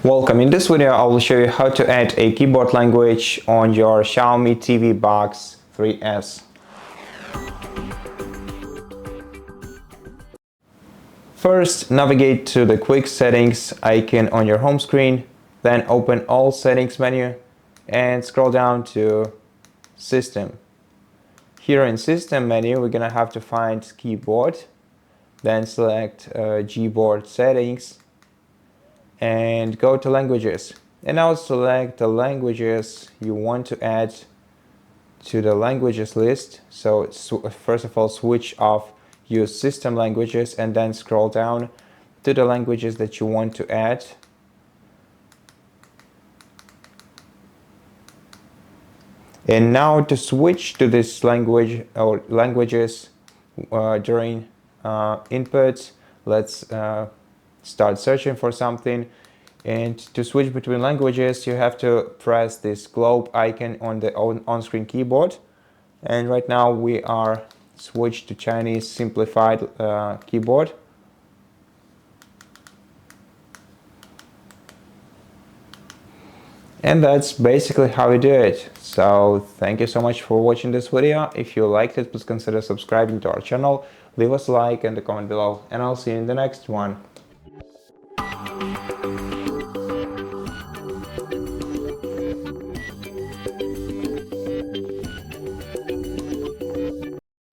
Welcome. In this video, I will show you how to add a keyboard language on your XIAOMI TV Box 3S. First, navigate to the quick settings icon on your home screen, then open all settings menu and scroll down to system. Here in system menu, we're gonna have to find keyboard, then select Gboard Settings and go to languages, and now select the languages you want to add to the languages list. So first of all, switch off use system languages and then scroll down to the languages that you want to add. And now to switch to this language or languages during input, let's start searching for something. And to switch between languages, you have to press this globe icon on the on-screen keyboard. And right now we are switched to Chinese simplified keyboard. And that's basically how we do it. So thank you so much for watching this video. If you liked it, please consider subscribing to our channel, leave us a like and a comment below, and I'll see you in the next one.